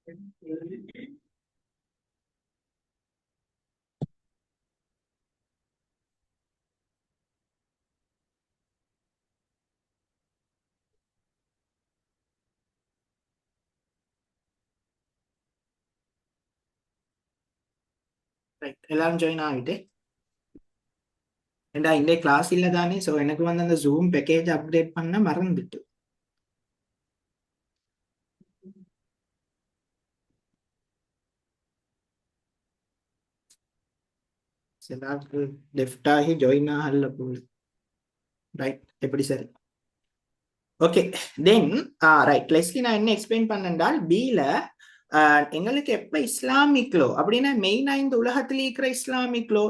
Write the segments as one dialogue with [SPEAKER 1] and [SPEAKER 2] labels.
[SPEAKER 1] Right, எல்லாரும் join ஆகிட்டு ஏண்டா இந்த கிளாஸ் இல்லை தானே. ஸோ எனக்கு வந்து அந்த ஜூம் பேக்கேஜ் அப்டேட் பண்ண மறந்துட்டு. எல்லாருக்கும் லெஃப்ட் ஆகி ஜாயின் ஆகல போகுது. ரைட், எப்படி சரி. ஓகே, தென் ரைட் லெஸ்லி நான் என்ன எக்ஸ்பிளைன் பண்ணேன்டால் பில எங்களுக்கு எப்ப இஸ்லாமிக் லோ அப்படின்னா மெயினா இந்த உலகத்துல இருக்கிற இஸ்லாமிக் லோ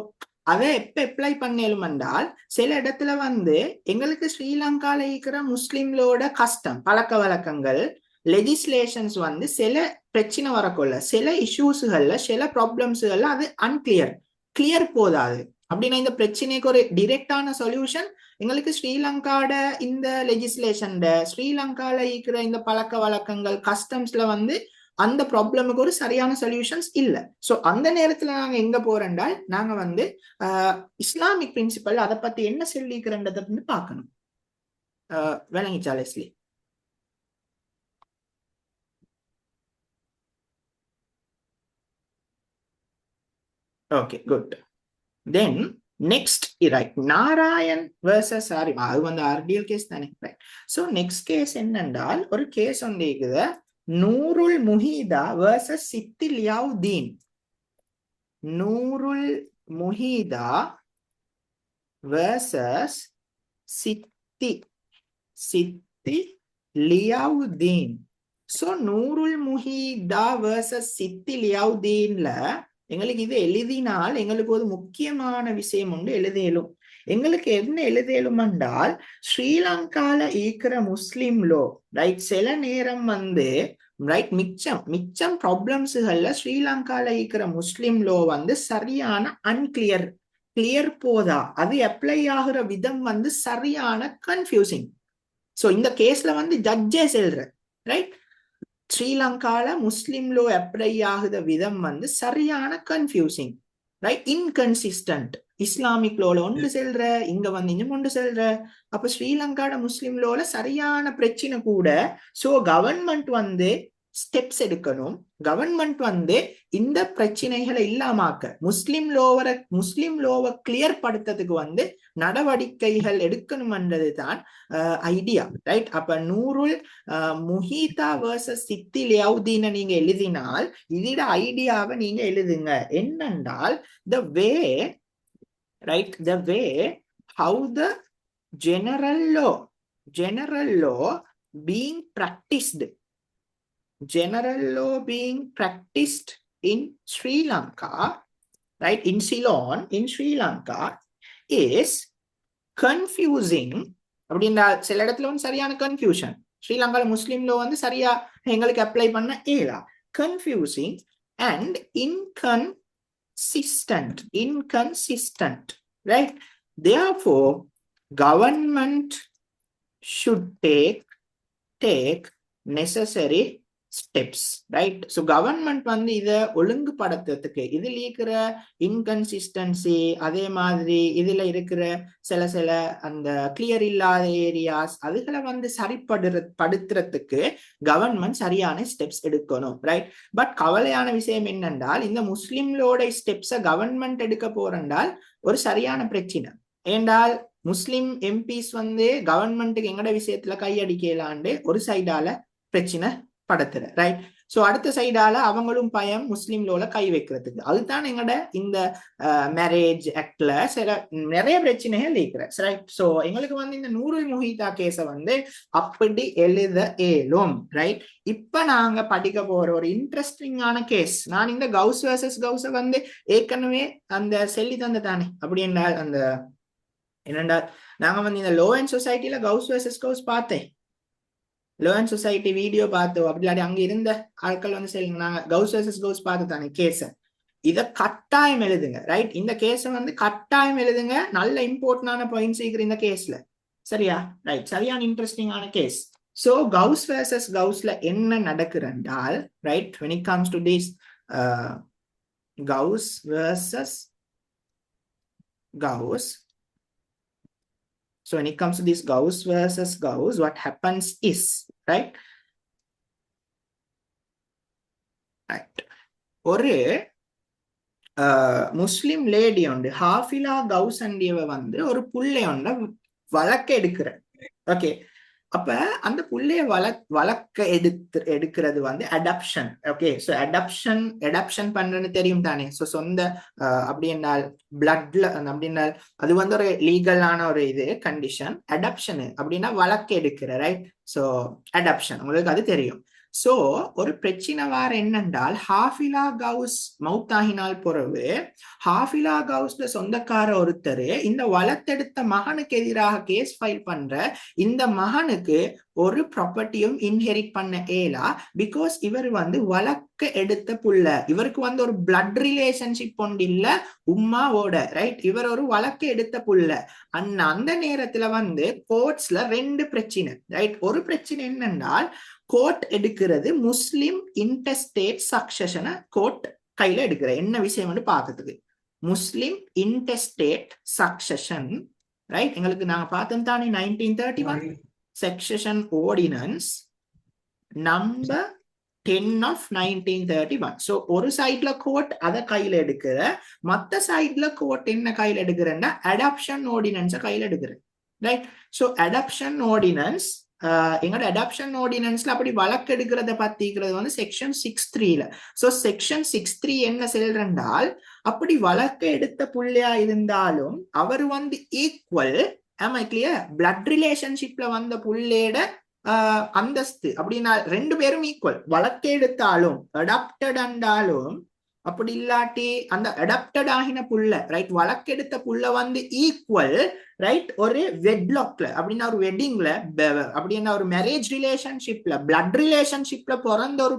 [SPEAKER 1] அதை எப்ப அப்ளை பண்ணலும் என்றால் சில இடத்துல வந்து எங்களுக்கு ஸ்ரீலங்கால இருக்கிற முஸ்லிம்களோட கஷ்டம் பழக்க வழக்கங்கள் லெஜிஸ்லேஷன்ஸ் வந்து சில பிரச்சனை வரக்குள்ள சில இஷ்யூஸ்கள்ல சில ப்ராப்ளம்ஸ்கள்ல அது அன்கிளியர் கிளியர் போதாது. அப்படின்னா இந்த பிரச்சனைக்கு ஒரு டிரெக்டான சொல்யூஷன் எங்களுக்கு ஸ்ரீலங்காட இந்த லெஜிஸ்லேஷன் ஸ்ரீலங்கால இருக்கிற இந்த பழக்க வழக்கங்கள் கஸ்டம்ஸ்ல வந்து அந்த ப்ராப்ளமுக்கு ஒரு சரியான சொல்யூஷன்ஸ் இல்ல. சோ அந்த நேரத்துல நாங்க எங்க போறோம்டால் நாங்க வந்து இஸ்லாமிக் பிரின்சிபல் அதை பத்தி என்ன சொல்லிக்கிறன்றதை வந்து பார்க்கணும். விளங்கிச்சா Leslie? Okay, good. Then next right Narayan versus sorry அது வந்து ஆர்டிஎல் கேஸ் தானே. ரைட், ஸோ நெக்ஸ்ட் கேஸ் என்னென்றால் ஒரு கேஸ் வந்து இருக்குது நூருல் முஹீதா வர்சஸ் சித்தி லியாவுதீன். நூருல் முஹீதா வர்சஸ் சித்தி சித்தி லியாவுதீன். ஸோ நூருல் முஹீதா வர்சஸ் சித்தி லியாவுதீன்ல எங்களுக்கு இது எழுதினால் எங்களுக்கு ஒரு முக்கியமான விஷயம் உண்டு எழுதியலும். எங்களுக்கு என்ன எழுதியலும் என்றால் ஸ்ரீலங்கால இருக்கிற முஸ்லிம் லோ ரைட் சில நேரம் வந்து ரைட் மிச்சம் ப்ராப்ளம்ஸ்கள்ல ஸ்ரீலங்கால இருக்கிற முஸ்லிம் லோ வந்து சரியான அன்கிளியர் கிளியர் போதா அது அப்ளை ஆகுற விதம் வந்து சரியான கன்ஃபியூசிங். ஸோ இந்த கேஸ்ல வந்து ஜட்ஜே செல்ற ரைட் ஸ்ரீலங்கால முஸ்லிம் லோ அப்ளை ஆகுத விதம் வந்து சரியான கன்ஃபியூசிங் ரைட் இன்கன்சிஸ்டன்ட். இஸ்லாமிக் லோல ஒன்று செல்ற இங்க வந்து இன்னும் ஒன்று செல்ற. அப்ப ஸ்ரீலங்காட முஸ்லிம் லோல சரியான பிரச்சனை கூட. சோ கவர்மெண்ட் வந்து ஸ்டெப்ஸ் எடுக்கணும். கவர்மெண்ட் வந்து இந்த பிரச்சனைகளை இல்லாமாக்க முஸ்லிம் லோவை கிளியர் படுத்துறதுக்கு வந்து நடவடிக்கைகள் எடுக்கணும்ன்றது தான் ஐடியா ரைட். அப்ப நூருல் முஹீதா வர்சஸ் சித்தி லியாவுதீனை நீங்க எழுதினால் இதோட ஐடியாவை நீங்க எழுதுங்க என்னென்றால் the way right the way how the general law being practiced in Sri Lanka right in Ceylon in Sri Lanka is confusing. அப்படின்னா சில இடத்துல வந்து சரியான கன்ஃபியூஷன் ஸ்ரீலங்கால முஸ்லிம் லோ வந்து சரியா எங்களுக்கு அப்ளை பண்ண ஏலா confusing and inconsistent right. Therefore government should take necessary steps right. So government வந்து இத ஒழுங்குபடுத்துறதுக்கு இதுல இருக்கிற இன்கன்சிஸ்டன்சி அதே மாதிரி இதுல இருக்கிற சில அந்த கிளியர் இல்லாத ஏரியாஸ் அதுகளை வந்து சரிப்படுத்துறதுக்கு கவர்மெண்ட் சரியான ஸ்டெப்ஸ் எடுக்கணும் ரைட். பட் கவலையான விஷயம் என்னென்றால் இந்த முஸ்லிம்களோட ஸ்டெப்ஸை கவர்மெண்ட் எடுக்க போறண்டால் ஒரு சரியான பிரச்சனை. ஏண்டால் முஸ்லிம் எம்பிஸ் வந்து கவர்மெண்ட்டுக்கு எங்கட விஷயத்துல கையடிக்கலாண்டு ஒரு சைடால பிரச்சனை படுத்துற ரைட். சோ அடுத்த சைடால அவங்களும் பயம் முஸ்லிம் லோல கை வைக்கிறதுக்கு. அதுதான் எங்கட இந்த மேரேஜ் ஆக்ட்ல சில நிறைய பிரச்சனைகள் இருக்கிற ரைட். சோ எங்களுக்கு வந்து இந்த நூருல் முஹீதா கேஸ வந்து அப்படி எழுத ஏலும் ரைட். இப்ப நாங்க படிக்க போற ஒரு இன்ட்ரெஸ்டிங்கான கேஸ். நான் இந்த கவுஸ் வர்சஸ் கவுஸ வந்து ஏற்கனவே அந்த சொல்லி தந்த தானே. அப்படி என்றால் அந்த என்னண்டா நாங்க வந்து இந்த லோ அண்ட் சொசைட்டில கவுஸ் வர்சஸ் கவுஸ் பார்த்தேன். லோ அண்ட் சொசைட்டி வீடியோ பார்த்தோம். அப்படி இல்லாட்டி அங்க இருந்த ஆட்கள் வந்து சொல்லுங்க நாங்க கவுஸ் வர்சஸ் கவுஸ் பார்த்து தானே கேஸ. இத கட்டாயம் எழுதுங்க ரைட். இந்த கேஸ வந்து கட்டாயம் எழுதுங்க. நல்ல இம்பார்ட்டன்டான பாயிண்ட்ஸ் இருக்கிற இந்த கேஸ்ல சரியா ரைட். சரியான இன்ட்ரெஸ்டிங்கான கேஸ் So Gauss versus Gaussல என்ன நடக்குறண்டால், right, when it comes to this Gauss versus Gauss, so when it comes to this Gauss versus Gauss, what happens is, right, ஒரு முஸ்லிம் லேடி உண்டு ஹாஃபிலா கவுஸ் அண்டியவ வந்து ஒரு புள்ளையொண்ட வழக்க எடுக்கிற. ஓகே, அப்ப அந்த புள்ளைய வழக்க எடுக்கிறது வந்து அடாப்ஷன். ஓகே, ஸோ அடாப்ஷன் பண்றதுன்னு தெரியும் தானே. ஸோ சொந்த அப்படி என்றால் பிளட்ல அப்படின்னால் அது வந்து ஒரு லீகலான ஒரு இது கண்டிஷன். அடாப்ஷன் அப்படின்னா வழக்க எடுக்கிற, ரைட். ஸோ அடாப்ஷன் உங்களுக்கு அது தெரியும். சோ ஒரு பிரச்சனை வார என்னென்றால், ஹாஃபிலா கவுஸ் மௌத்தாகினால் பிறகு ஹாஃபிலா கவுஸ்ல சொந்தக்கார ஒருத்தர் இந்த வளர்த்தெடுத்த மகனுக்கு எதிராக கேஸ் ஃபைல் பண்ற. இந்த மகனுக்கு ஒரு ப்ராப்பர்ட்டியும் இன்ஹெரிட் பண்ண ஏலா, பிகாஸ் இவர் வந்து வழக்க எடுத்த புள்ள. இவருக்கு வந்து ஒரு பிளட் ரிலேஷன்ஷிப் ஒன்று இல்ல உம்மாவோட, ரைட். இவர் ஒரு வழக்க எடுத்த புள்ள. அந்த நேரத்துல வந்து கோர்ட்ஸ்ல ரெண்டு பிரச்சனை, ரைட். ஒரு பிரச்சனை என்னென்றால், கோர்ட் எடுக்கிறது முஸ்லிம் இன்டெஸ்டேட் சக்சஷனை கோர்ட் கையில எடுக்கிற. என்ன விஷயம் பார்க்கறதுக்கு முஸ்லிம் இன்டெஸ்டேட் சக்சஷன், ரைட். எங்களுக்கு நாங்க பார்த்தோம் தானே 1931 succession ordinance number 10 of 1931. So ஒரு சைட்ல கோர்ட் அதை கையில எடுக்கிற, மற்ற சைட்ல கோர்ட் என்ன கையில எடுக்கிறேன்னா அடாப்ஷன் ஆர்டினன்ஸை கையில எடுக்கிற, ரைட். ஸோ அடாப்ஷன் ஆர்டினன்ஸ், எங்களோட அடாப்ஷன் ஆர்டினன்ஸ்ல அப்படி வழக்கு எடுக்கிறத பத்திக்கிறது வந்து செக்ஷன் 6(3)ல. ஸோ செக்ஷன் 6(3) என்ன செல்றால், அப்படி வழக்கு எடுத்த புள்ளையா இருந்தாலும் அவர் வந்து ஈக்குவல், ஆமா கிளியர், பிளட் ரிலேஷன்ஷிப்ல வந்த புள்ளையோட அந்தஸ்து அப்படின்னா ரெண்டு பேரும் ஈக்குவல். வழக்கு எடுத்தாலும் அடாப்டட் ஆண்டாலும் அப்படி இல்லாட்டி அந்த அடாப்டட் ஆகின புள்ள, ரைட், வழக்கெடுத்த புள்ள வந்து ஈக்குவல், ரைட். ஒரு வெட்லாக்ல அப்படின்னா ஒரு வெட்டிங்ல அப்படின்னா ஒரு மேரேஜ் ரிலேஷன்ஷிப்ல பிளட் ரிலேஷன்ஷிப்ல பிறந்த ஒரு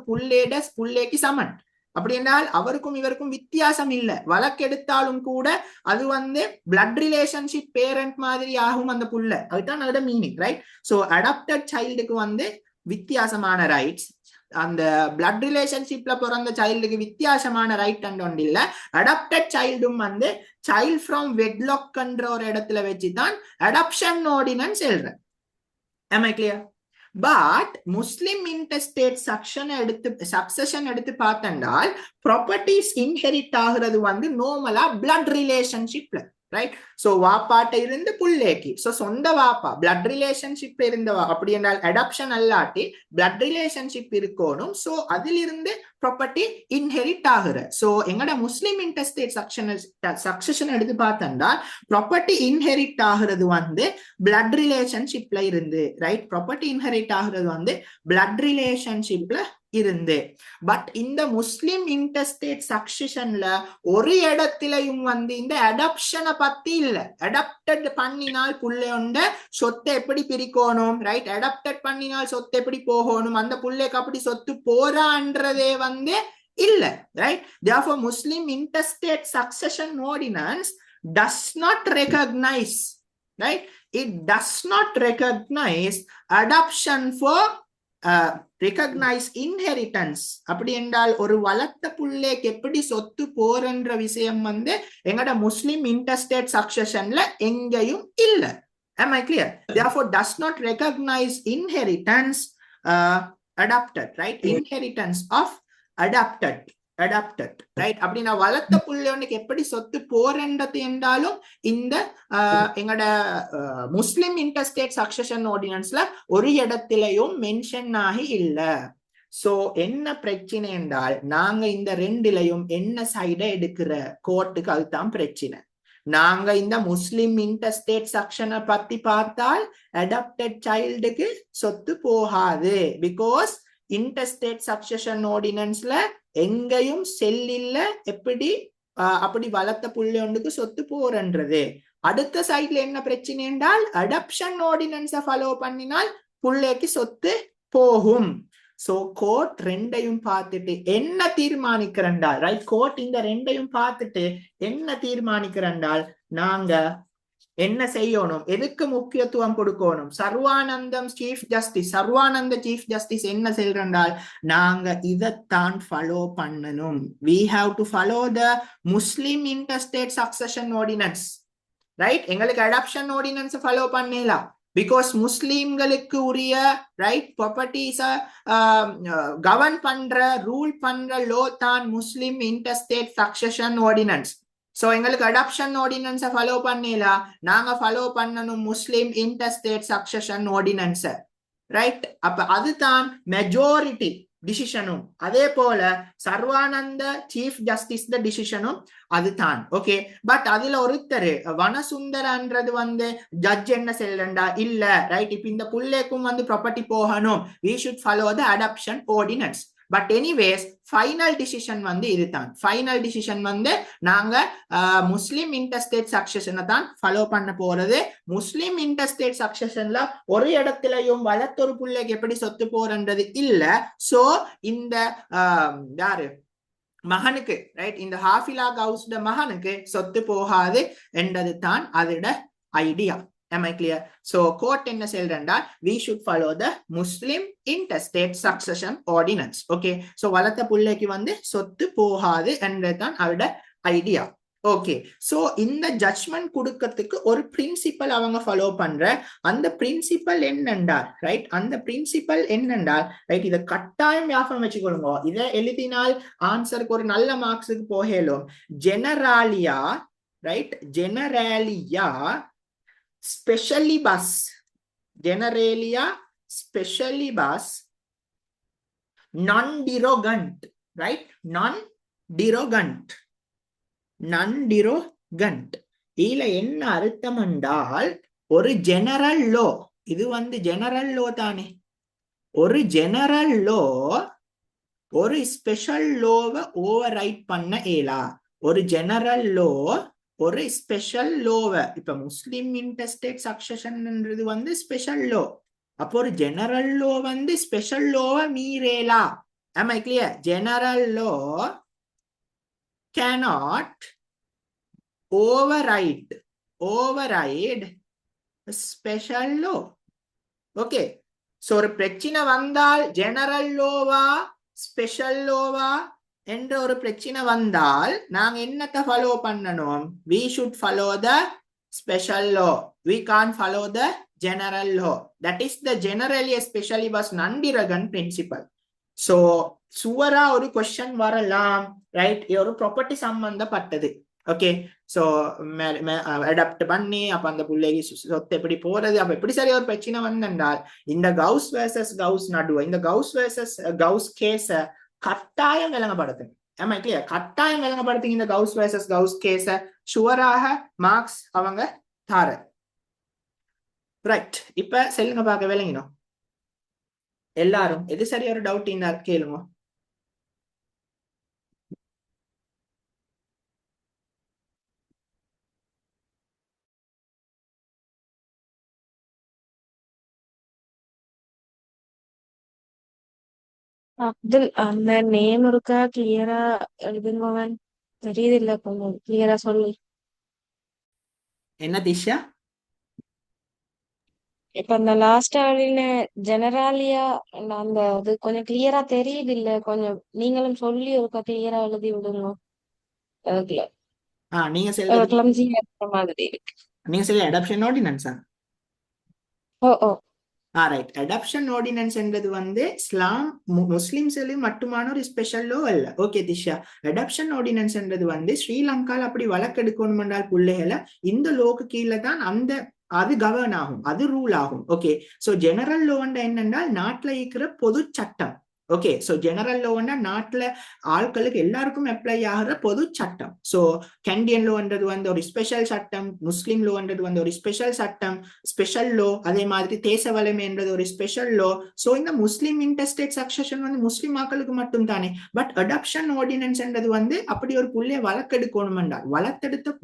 [SPEAKER 1] புள்ளைக்கு சமன். அப்படி என்றால் அவருக்கும் இவருக்கும் வித்தியாசம் இல்லை. வழக்கெடுத்தாலும் கூட அது வந்து பிளட் ரிலேஷன்ஷிப் பேரண்ட் மாதிரி ஆகும் அந்த புள்ள. அதுதான் அதோட மீனிங், ரைட். ஸோ அடாப்டட் சைல்டுக்கு வந்து வித்தியாசமான ரைட்ஸ், அந்த பிளட் ரிலேஷன்ஷிப்ல பிறந்த சைல்டுக்கு வித்தியாசமான ரைட் அண்ட் ஒன்று இல்ல. அடாப்டட் சைல்டும் வந்து சைல்ட் ஃப்ரம் வெட்லாக்ன்ற ஒரு இடத்துல வச்சுதான் அடாப்ஷன் ஆர்டினன்ஸ் எழுதுற. am I clear? But Muslim intestate succession எடுத்து பார்த்தண்டால் ப்ராப்பர்ட்டிஸ் இன்ஹெரிட் ஆகுறது வந்து நார்மலா பிளட் ரிலேஷன்ஷிப்ல, ரைட். சோ வாப்பாட்ட இருந்து புள்ளைக்கு, சோ சொந்த வாப்பா பிளட் ரிலேஷன்ஷிப் இருந்தவா அப்படி என்றால் அடாப்ஷன் அல்லாட்டி பிளட் ரிலேஷன்ஷிப் இருக்கணும். சோ அதிலிருந்து ப்ராப்பர்ட்டி இன்ஹெரிட் ஆகுற. சோ எங்கட முஸ்லிம் இன்டெஸ்டேட் சக்சஷன் எடுத்து பார்த்தா ப்ராப்பர்ட்டி இன்ஹெரிட் ஆகுறது வந்து பிளட் ரிலேஷன்ஷிப்ல இருந்து, ரைட். ப்ராப்பர்ட்டி இன்ஹெரிட் ஆகுறது வந்து பிளட் ரிலேஷன்ஷிப்ல இருந்து. பட் இந்த முஸ்லிம் இன்டெஸ்டேட் சக்சஷன்ல ஒரு இடத்திலையும் வந்து இந்த அடாப்ஷனை பத்தி இல்ல. அடாப்டட் பண்ணினால் புள்ளையோண்ட சொத்தை எப்படி பிரிக்கணும், ரைட். அடாப்டட் பண்ணினால் சொத்து எப்படி போகணும், அந்த புள்ளைக்கு அப்படி சொத்து போறான்றதே வந்து இல்ல, right. Therefore Muslim interstate succession ordinance does not recognize, right, it does not recognize adoption for recognize inheritance. அப்படி என்றால் ஒரு வளர்த்த புள்ளைக்கு எப்படி சொத்து போறன்ற விஷயம் வந்து எங்கட முஸ்லிம் இன்டர்ஸ்டேட் சக்சஷன்ல எங்கேயும் இல்ல. am I clear? Therefore does not recognize inheritance adopted, right, inheritance of adopted, right. அப்படின்னா வளர்த்த புள்ளைக்கு எப்படி சொத்து போறன்றது என்றாலும் இந்த எங்கட முஸ்லிம் இன்டர்ஸ்டேட் சக்சஷன் ஆர்டினன்ஸ்ல ஒரு இடத்திலையும் மென்ஷன் ஆகி இல்ல. சோ என்ன பிரச்சனை என்றால், நாங்க இந்த ரெண்டுலையும் என்ன சைட எடுக்கிற கோர்ட்டுக்கு அதுதான் பிரச்சனை. நாங்க இந்த முஸ்லிம் இன்டர்ஸ்டேட் சக்சனை பத்தி பார்த்தால் அடாப்டட் சைல்டுக்கு சொத்து போகாது. பிகாஸ் இன்டர்ஸ்டேட் சக்சஷன் ஆர்டினன்ஸ்ல எங்கேயும் செல்லில்ல எப்படி அப்படி வளர்த்த புள்ளையொண்டுக்கு சொத்து போறன்றது. அடுத்த சைட்ல என்ன பிரச்சனை என்றால், அடாப்ஷன் ஆர்டினன்ஸை ஃபாலோ பண்ணினால் புள்ளைக்கு சொத்து போகும். சோ கோர்ட் ரெண்டையும் பார்த்துட்டு என்ன தீர்மானிக்கிறண்டால், ரைட், கோர்ட் இந்த ரெண்டையும் பார்த்துட்டு என்ன தீர்மானிக்கிறண்டால், நாங்க என்ன செய்யணும், எதுக்கு முக்கியத்துவம் கொடுக்கணும்? Sarvanandam chief justice, Sarbananda chief justice என்ன சொல்றால், நாங்க இதைத்தான் ஃபாலோ பண்ணணும். we have to follow the Muslim interstate succession ordinance, right? எங்களுக்கு அடாப்ஷன் ஆர்டினன்ஸ் ஃபாலோ பண்ணலாம். பிகாஸ் முஸ்லீம்களுக்கு உரிய ரைட் ப்ராப்பர்ட்டிஸ கவர்ன் பண்ற ரூல் பண்ற லோ தான் முஸ்லிம் இன்டர்ஸ்டேட் சக்சஷன் ஆர்டினன்ஸ். சோ எங்களுக்கு அடாப்ஷன் ஆர்டினன்ஸை ஃபாலோ பண்ணலாம், நாங்க ஃபாலோ பண்ணணும் முஸ்லிம் இன்டர்ஸ்டேட் சக்சஷன் ஆர்டினன்ஸ், ரைட்? அப்ப அதுதான் மெஜாரிட்டி டிசிஷனும், அதே போல சர்வானந்த சீஃப் ஜஸ்டிஸ் டிசிஷனும் அதுதான். ஓகே, பட் அதுல ஒருத்தர் வனசுந்தரன்றது வந்து ஜட்ஜ் என்ன செய்யலண்டா, இல்ல ரைட் இப்ப இந்த புள்ளைக்கும் வந்து ப்ராப்பர்ட்டி போகணும், we should follow the adoption ordinance. But anyways final decision வந்து இதுதான். ஃபைனல் டிசிஷன் வந்து நாங்க முஸ்லிம் இன்டர்ஸ்டேட் சக்சஷனை தான் ஃபாலோ பண்ண போறது. முஸ்லிம் இன்டர்ஸ்டேட் சக்சஷன்ல ஒரு இடத்துலயும் வளர்த்தொரு பிள்ளைக்கு எப்படி சொத்து போறன்றது இல்ல. சோ இந்த யாரு மகனுக்கு ரைட், இந்த ஹாஃபிலா கவுஸ்ட மகனுக்கு சொத்து போகாது என்றது தான் அதோட idea. Am I clear? So court என்ன சொல்றேன்டா, we should follow the Muslim interstate succession ordinance. Okay, so வளர்த்த புள்ளைக்கு வந்து சொத்து போகாது என்றதான் அவரோட ஐடியா. ஓகே, சோ இந்த ஜட்ஜ்மெண்ட் கொடுக்கறதுக்கு ஒரு பிரின்சிபல் அவங்க ஃபாலோ பண்ற. அந்த பிரின்சிபல் என்னென்றால் ரைட், அந்த பிரின்சிபல் என்னென்றால் ரைட், இதை கட்டாயம் ஞாபகம் வச்சுக்கொள்ளுங்க. இதை எழுதினால் ஆன்சருக்கு ஒரு நல்ல மார்க்ஸுக்கு போகலும். ஜெனராலியா right, ஜெனராலியா specialibus, generalia specialibus non-derogant, right? Non-derogant, non-derogant. இதுல என்ன அர்த்தம் என்றால், ஒரு ஜெனரல் லோ, இது வந்து ஜெனரல் லோ தானே, ஒரு ஜெனரல் லோ ஒரு ஸ்பெஷல் லோவை ஓவர் ரைட் பண்ண இயலா. ஒரு ஜெனரல் லோ ஒரு ஸ்பெஷல் லோவை, இப்ப முஸ்லிம் இன்டர்ஸ்டேட் சக்சஷன்ன்றது வந்து ஸ்பெஷல் லோ, அப்போ ஒரு ஜெனரல் லோ வந்து special லோவை மீறேலா. Am I clear? General law cannot override special law. Okay, so ஒரு பிரச்சனை வந்தால் ஜெனரல் லோவா ஸ்பெஷல் லோவா என்ற ஒரு பிரச்சனை வந்தால் நாங்க என்னத்தை ஃபாலோ பண்ணணும்? we should follow the special law, we can't follow the general law. That is the generally especially was non-derogant principle. so சுவரா ஒரு क्वेश्चन வரலாம் ரைட், ஒரு ப்ராப்பர்ட்டி சம்பந்தப்பட்டது. ஓகே, சோ அடாப்ட் பண்ணி அப்ப அந்த பிள்ளைக்கு சொத்து எப்படி போறது, அப்ப எப்படி சரி ஒரு பிரச்சனை வந்தால் இந்த கவுஸ் வெர்சஸ் கவுஸ் நடுவ, இந்த கவுஸ் வெர்சஸ் கவுஸ் கேஸ கட்டாயம் விளங்கப்படுத்துங்க. Am I clear? கட்டாயம் விளங்கப்படுத்துங்க இந்த கவுஸ் வெர்சஸ் கவுஸ் கேஸ. ஷுவராக மார்க்ஸ் அவங்க தார. ரைட், இப்ப செல்லுங்க பார்க்க விளங்கினோம் எல்லாரும். எது சரி ஒரு டவுட் இருந்தா கேளுங்க.
[SPEAKER 2] அப்துல், அந்த நேம் இருக்கா கிளியரா எழுதுங்கவன், தெரியுது இல்ல, கொஞ்சம் கிளியரா சொல்லு.
[SPEAKER 1] என்ன திஷா?
[SPEAKER 2] இப்ப அந்த லாஸ்ட் ஆடின ஜெனராலியா அந்த அது கொஞ்சம் கிளியரா தெரியுது இல்ல, கொஞ்சம் நீங்களும் சொல்லி இருக்கா கிளியரா எழுதி விடுங்க. அதுக்குள்ள
[SPEAKER 1] நீங்க சொல்றது
[SPEAKER 2] கிளம்சியா இருக்கிற மாதிரி இருக்கு.
[SPEAKER 1] நீங்க சொல்ல அடாப்ஷன் ஆர்டினன்ஸா?
[SPEAKER 2] ஓ ஓ
[SPEAKER 1] ரைட், அடாப்ஷன் ஆர்டினன்ஸ் என்றது வந்து இஸ்லாம் முஸ்லிம்ஸ்லயும் மட்டுமான ஒரு ஸ்பெஷல் லோ அல்ல. ஓகே திஷா, அடாப்ஷன் ஆர்டினன்ஸ் என்றது வந்து ஸ்ரீலங்கால அப்படி வழக்கெடுக்கணும் என்றால் பிள்ளைகளை இந்த லோக்கு கீழே தான் அந்த அது கவர்ன் ஆகும், அது ரூல் ஆகும். ஓகே, சோ ஜெனரல் லோன்னா என்னன்னா நாட்டுல இருக்கிற பொது சட்டம். ஓகே, சோ ஜெனரல் லோன்னா நாட்டுல ஆட்களுக்கு எல்லாருக்கும் அப்ளை ஆகிற பொது சட்டம். சோ கேண்டியன் லோன்றது வந்து ஒரு ஸ்பெஷல் சட்டம், முஸ்லிம் லோன்றது வந்து ஒரு ஸ்பெஷல் சட்டம், ஸ்பெஷல் லோ. அதே மாதிரி தேச வலிமைன்றது ஒரு ஸ்பெஷல் லோ. சோ இந்த முஸ்லிம் இன்டர்ஸ்டேட் சக்சஷன் வந்து முஸ்லிம் மக்களுக்கு மட்டும் தானே. பட் அடாப்ஷன் ஆர்டினன்ஸ் என்றது வந்து அப்படி ஒரு புள்ளைய வழக்கெடுக்கணும் என்றால்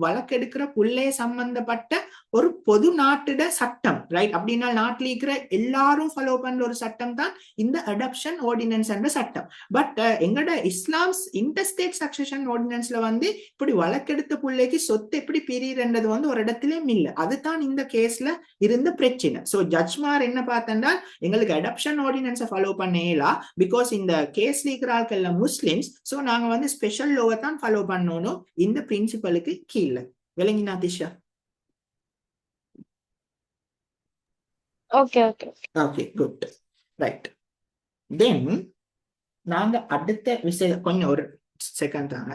[SPEAKER 1] வழக்கெடுக்கிற புள்ளைய சம்பந்தப்பட்ட ஒரு பொது நாட்டிட சட்டம், ரைட்? அப்படின்னா நாட்டில் இருக்கிற எல்லாரும் ஃபாலோ பண்ற ஒரு சட்டம் தான் இந்த அடாப்ஷன் ஆர்டினன்ஸ் என்ற சட்டம். பட் எங்கட இஸ்லாம்ஸ் இன்டர்ஸ்டேட் சக்சஷன் ஆர்டினன்ஸ்ல வந்து இப்படி வழக்கெடுத்த பிள்ளைக்கு சொத்து எப்படி பிரியுதுன்றது வந்து ஒரு இடத்துலயும் இல்லை. அதுதான் இந்த கேஸ்ல இருந்த பிரச்சனை. ஸோ ஜட்ஜ்மார் என்ன பார்த்தா எங்களுக்கு அடாப்ஷன் ஆர்டினன்ஸை ஃபாலோ பண்ணலாம், பிகாஸ் இந்த கேஸ்ல இருக்கிற ஆட்கள் முஸ்லிம்ஸ். ஸோ நாங்க வந்து ஸ்பெஷல் லோவை தான் ஃபாலோ பண்ணணும் இந்த பிரின்சிபலுக்கு கீழே. விளங்கினா Disha?
[SPEAKER 2] Okay okay
[SPEAKER 1] okay, good, right. Then நாங்க அடுத்த விஷயம் கொஞ்சம் ஒரு செகண்ட் தாங்க.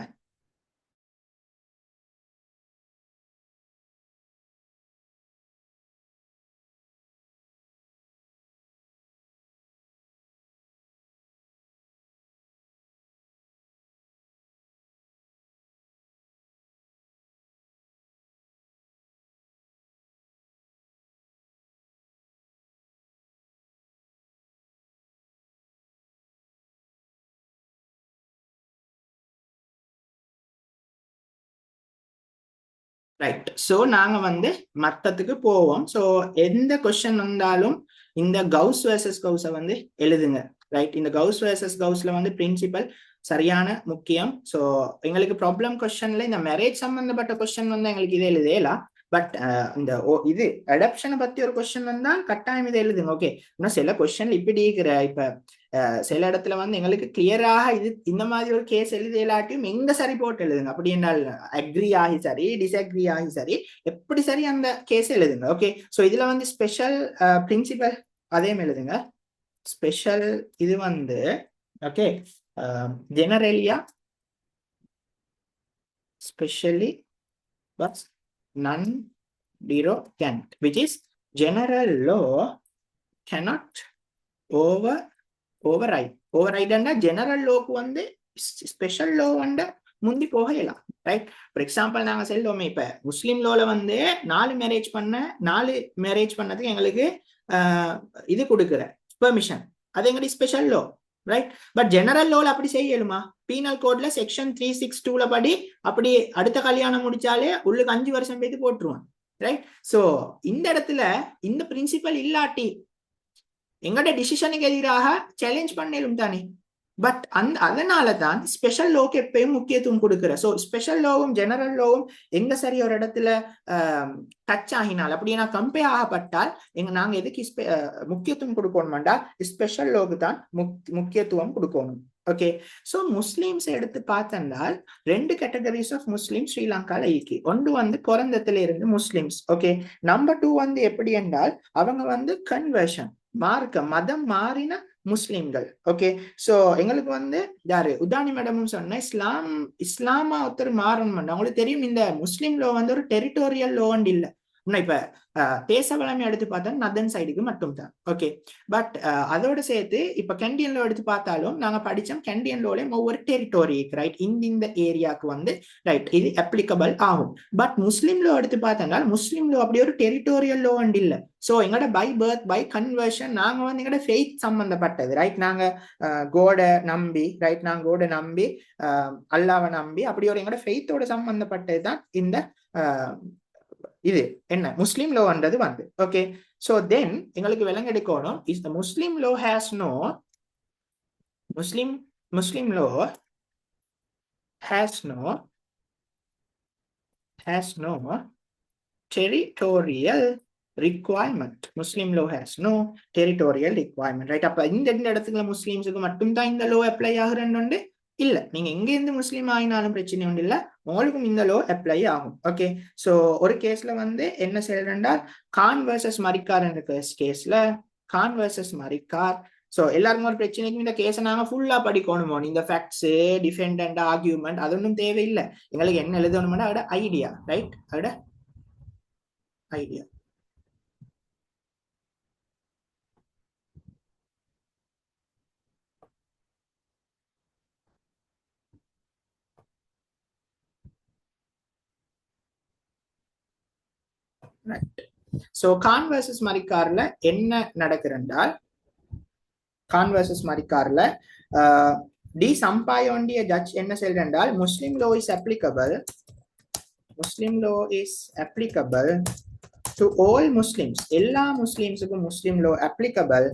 [SPEAKER 1] ரைட். ஸோ நாங்க வந்து மத்தத்துக்கு போவோம். ஸோ எந்த கொஸ்டின் வந்தாலும் இந்த கவுஸ் வர்சஸ் கவுஸை வந்து எழுதுங்க, ரைட்? இந்த கவுஸ் வர்சஸ் கவுஸ்ல வந்து பிரின்சிபல் சரியான முக்கியம். ஸோ எங்களுக்கு ப்ராப்ளம் கொஸ்டின்ல இந்த மேரேஜ் சம்பந்தப்பட்ட கொஸ்டின் வந்து எங்களுக்கு இதை எழுதலாம். பட் இந்த இது அடாப்ஷனை பத்தி ஒரு கொஸ்டின் வந்தா கட்டாயம் இதை எழுதுங்க. ஓகே, இன்னும் சில கொஸ்டின் இப்படி இருக்கிற இப்ப சில இடத்துல வந்து எங்களுக்கு கிளியராக இது இந்த மாதிரி ஒரு கேஸ் எழுதியலாட்டியும் எங்க சரி போட்டு எழுதுங்க. அப்படி என்றால் அக்ரி ஆகி சரி, டிஸ்அக்ரி ஆகி சரி, எப்படி சரி அந்த கேஸ் எழுதுங்க. ஓகே, ஸோ இதுல வந்து ஸ்பெஷல் பிரின்சிபல் அதையும் எழுதுங்க. ஸ்பெஷல் இது வந்து ஓகே ஜெனரலியா ஸ்பெஷலி but non derogant, which is general law cannot override and general law க்கு வந்து ஸ்பெஷல் law வந்து முந்தி போகலாம், ரைட்? ஃபார் எக்ஸாம்பிள் நாங்க சொல்லுவோமே, இப்ப முஸ்லீம் லோல வந்து 4 மேரேஜ் பண்ணதுக்கு எங்களுக்கு இது கொடுக்குற பெர்மிஷன், அது எங்களுக்கு special law, right? But general லோல அப்படி செய்யலுமா? பீனல் கோட்ல செக்ஷன் 362ல படி அப்படி அடுத்த கல்யாணம் முடிச்சாலே உள்ளுக்கு 5 வருஷம் பேத்து போட்டுருவான், ரைட்? சோ இந்த இடத்துல இந்த பிரின்சிபல் இல்லாட்டி எங்கட டிசிஷனுக்கு எதிராக சேலஞ்ச் பண்ணலும் தானே. பட் அதனால தான் ஸ்பெஷல் லோக்கு எப்பயும் முக்கியத்துவம் கொடுக்குற. ஸோ ஸ்பெஷல் லோவும் ஜெனரல் லோவும் எங்க சரி ஒரு இடத்துல டச் ஆகினால், அப்படின்னா கம்பேர் ஆகப்பட்டால் நாங்க எதுக்கு முக்கியத்துவம் கொடுக்கணும்டா ஸ்பெஷல் லோக்கு தான் முக்கியத்துவம் கொடுக்கணும். ஓகே, ஸோ முஸ்லிம்ஸ் எடுத்து பார்த்தனால் 2 கேட்டகரிஸ் ஆஃப் முஸ்லிம் ஸ்ரீலங்கால இருக்கு. ஒன்று வந்து பிறந்தத்துல இருந்து முஸ்லிம்ஸ். ஓகே, நம்பர் 2 வந்து எப்படி என்றால் அவங்க வந்து கன்வர்ஷன் மதம் மாறின முஸ்லிம்கள். ஓகே, சோ எங்களுக்கு வந்து யாரு உதானி மேடமும் சொன்ன இஸ்லாமா ஒருத்தர் மாறணும். அவங்களுக்கு தெரியும் இந்த முஸ்லிம் லோ வந்து ஒரு டெரிட்டோரியல் லோன்னு இல்லை. இப்ப தேச வளமை எடுத்து பார்த்தா நதன் சைடுக்கு மட்டும் தான். ஓகே, பட் அதோட சேர்த்து இப்ப கேண்டியன் லோ எடுத்து பார்த்தாலும் நாங்க படிச்சோம் கேண்டியன் லோலயும் ஒவ்வொரு டெரிட்டோரி, ரைட்? இந்த ஏரியாவுக்கு வந்து ரைட் இது அப்ளிகபிள் ஆகும். பட் முஸ்லிம் லோ எடுத்து பார்த்தா முஸ்லிம் லோ அப்படி ஒரு டெரிட்டோரியல் லோ அண்ட் இல்லை. ஸோ எங்களோட பை பர்த் பை கன்வர்ஷன் நாங்க வந்து எங்களோட ஃபெய்த் சம்பந்தப்பட்டது, ரைட்? நாங்க கோடை நம்பி, ரைட்? நாங்க கோடை நம்பி அல்லாவை நம்பி அப்படி ஒரு எங்களோட ஃபெய்த்தோட சம்பந்தப்பட்டது தான் இந்த இது என்ன முஸ்லிம் லோன்றது வந்து. ஓகே, சோ தென் எங்களுக்கு விளங்க எடுக்கணும் is the Muslim law has no Muslim law has no territorial requirement. Muslim law has no territorial requirement, right? அப்ப இந்த இடத்துல முஸ்லிம்ஸுக்கு மட்டும் தான் இந்த லோ அப்ளை ஆகுறன்னு இல்ல. நீங்க எங்க இருந்து முஸ்லீம் ஆகினாலும் பிரச்சனை ஒன்று இல்ல, உங்களுக்கும் இந்த லோ அப்ளை ஆகும். ஓகே, சோ ஒரு கேஸ்ல வந்து என்ன செய்யறா கான் வர்சஸ் மரிக்கார் என்ற கேஸ்ல கான் வர்சஸ் மரிக்கார். சோ எல்லாருக்கும் ஒரு பிரச்சனைக்கும் இந்த கேஸை நாங்க ஃபுல்லா படிக்கணுமோ, இந்த ஃபேக்ட்ஸ் டிஃபெண்டன்ட் ஆர்கியூமெண்ட் அதொன்னும் தேவையில்லை. எங்களுக்கு என்ன எழுதணும்னா அதோட ஐடியா, ரைட்? அதோட ஐடியா. சோ கான் வர்சஸ் மரிக்கார்ல என்ன நடக்குறென்றால், கான் வர்சஸ் மரிக்கார்ல டி சம்பாயோண்டிய ஜட்ஜ் என்ன சொல்றால், Muslim law is applicable to all Muslims. எல்லா முஸ்லிம்ஸுக்கும் முஸ்லிம் law applicable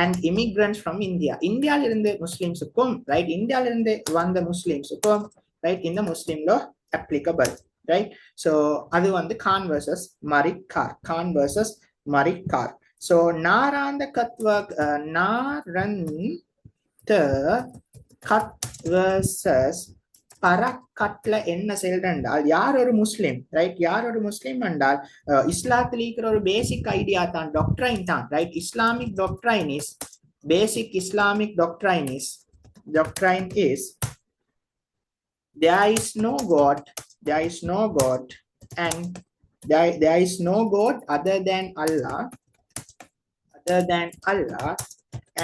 [SPEAKER 1] and immigrants from India. இந்தியால இருந்து முஸ்லிம்ஸுக்கும் ரைட், இந்தியால இருந்து வந்த முஸ்லிம்ஸுக்கும் ரைட் இந்த முஸ்லிம் law applicable, right? So அது வந்து Khan versus Marikkar, Khan versus Marikkar. So நாராந்த கத்வ நாரந்த கத் versus பரக்கட்ல என்ன சொல்றேன்டால் யார் ஒரு முஸ்லிம், ரைட்? யார் ஒரு முஸ்லிம் என்றால் இஸ்லாத்தில் இருக்கிற ஒரு பேசிக் ஐடியா தான், டாக்ட்ரைன் தான், right? Islamic doctrine is basic Islamic doctrine is there is no god, there is no god and there is no god other than Allah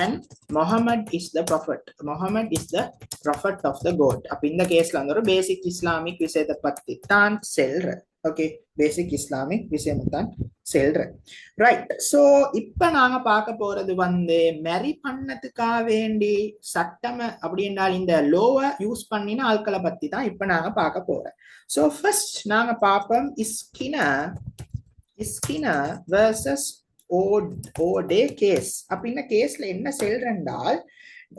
[SPEAKER 1] and Muhammad is the prophet. Muhammad is the prophet of the God. அப்ப இந்த கேஸ்ல வந்து ஒரு பேசிக் Islamic விஷயத்தை பத்தி தான் சொல்றேன். Okay, பேசிக் Islamic விஷயம் தான் சொல்றேன், ரைட்? சோ இப்ப நாங்க பார்க்க போறது வந்து மேரி பண்ணதுக்காக வேண்டி சட்டம் அப்படின்றால் இந்த லோவை யூஸ் பண்ணின ஆட்களை பத்தி தான் இப்ப நாங்க பார்க்க போறோம். சோ ஃபர்ஸ்ட் நாங்க பார்ப்போம் இஸ்கினா versus ஓடே கேஸ். அப்ப இந்த கேஸ்ல என்ன சொல்றேன்டால்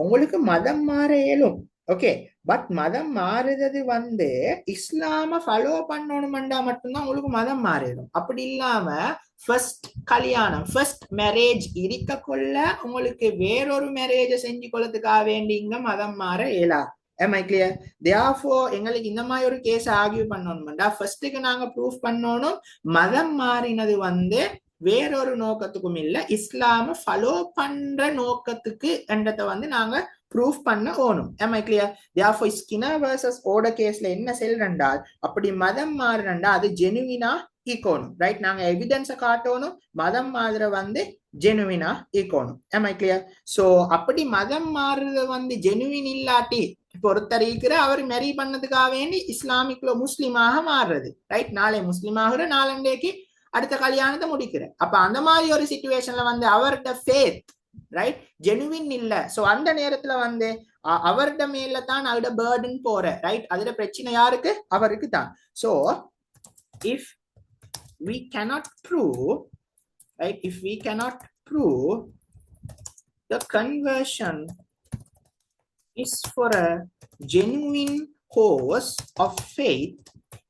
[SPEAKER 1] உங்களுக்கு மதம் மாற இயலும், ஓகே, பட் மதம் மாறுறது வந்து இஸ்லாம ஃபாலோ பண்ணணும்டா மட்டும்தான் உங்களுக்கு மதம் மாறிடும். அப்படி இல்லாம ஃபர்ஸ்ட் கல்யாணம், ஃபர்ஸ்ட் மேரேஜ் இருக்க கொள்ள உங்களுக்கு வேறொரு மேரேஜை செஞ்சு கொள்ளதுக்காக வேண்டிங்க மதம் மாற இயலா. Am I clear? Therefore எங்களுக்கு இந்த மாதிரி ஒரு கேஸ் ஆர்கியூ பண்ணணும்டா ஃபர்ஸ்ட்டுக்கு நாங்க ப்ரூஃப் பண்ணணும் மதம் மாறினது வந்து வேறொரு நோக்கத்துக்கும் இல்ல, இஸ்லாம ஃபாலோ பண்ற நோக்கத்துக்கு என்றதை வந்து நாங்க ப்ரூஃப் பண்ண ஓணும். Am I clear? Therefore ஸ்கினா versus ஓட கேஸ்ல என்ன சொல்றேன்டால் அப்படி மதம் மாறுறா அது ஜெனுவினா ஈக்கோணும், ரைட்? நாங்க எவிடன்ஸை காட்டணும் மதம் மாறுற வந்து ஜெனுவினா ஈக்கோணும். Am I clear? சோ அப்படி மதம் மாறுறது வந்து ஜெனுவின் இல்லாட்டி இப்போ ஒருத்தர் இருக்கிற அவர் மேரி பண்ணதுக்காக வேண்டி இஸ்லாமிக்ல முஸ்லிமாக மாறுறது, ரைட்? நாளை முஸ்லிம் ஆகுற நாளண்டைக்கு அடுத்த கல்யாணத்தை முடிக்கிற. அப்ப அந்த மாதிரி ஒரு சிச்சுவேஷன்ல வந்து அவர்கிட்ட ஃபேத், ரைட், ஜெனுவின் இல்ல. சோ அந்த நேரத்துல வந்து அவர்கிட்ட மேல தான் அவரோட பர்டன் போற, ரைட்? அதுல பிரச்சனை யாருக்கு? அவருக்கு தான். So if we cannot prove, right, if we cannot prove the conversion is for a genuine cause of faith,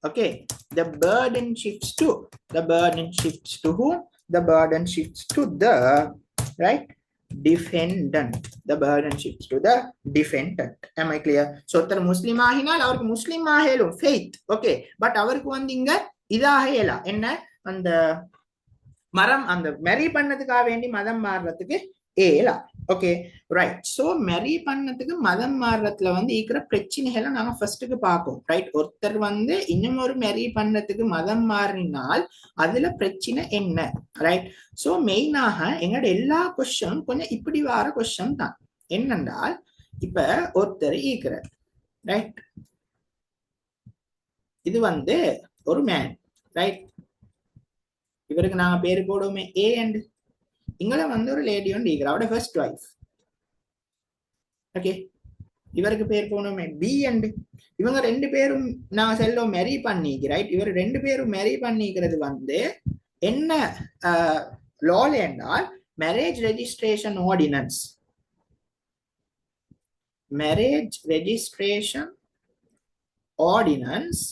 [SPEAKER 1] okay, the burden shifts to whom? The burden shifts to the, right, defendant. The burden shifts to the defendant. Am I clear? So ஒருத்தர் முஸ்லிம் ஆகினால் அவருக்கு முஸ்லிம் ஆகலும் faith, okay, but அவருக்கு வந்து இங்க இதாகல என்ன அந்த மரம் அந்த மேரி பண்ணதுக்காக வேண்டி மதம் மாறுறதுக்கு ஏலா. Okay, right? சோ மேரி பண்ணதுக்கு மதம் மாறுறதுல வந்து இருக்கிற பிரச்சனைகளை நாங்க ஃபர்ஸ்ட்டுக்கு பார்ப்போம், ரைட்? ஒருத்தர் வந்து இன்னும் ஒரு மேரி பண்ணதுக்கு மதம் மாறினால் அதுல பிரச்சனை என்ன, ரைட்? சோ மெயினாக எங்களோட எல்லா கொஸ்டினும் கொஞ்சம் இப்படி வர கொஸ்டின் தான். என்னென்றால் இப்ப ஒருத்தர் ஈக்கிறார், ரைட்? இது வந்து ஒரு மேன், ரைட்? இவருக்கு நாங்க பேரு போடுவோமே ஏ அண்ட் இங்களை வந்து ஒரு லேடி ஒன்று ஈக்கிறார், அவரோட ஃபர்ஸ்ட் வைஃப், ஓகே? இவருக்கு பேர் போனோமே பி அண்ட் இவங்க ரெண்டு பேரும் நான் செல்லும் மேரி பண்ணிக்கு, ரைட்? இவர் ரெண்டு பேரும் மேரி பண்ணிக்கிறது வந்து என்ன லால என்றால் marriage registration ordinance, marriage registration ordinance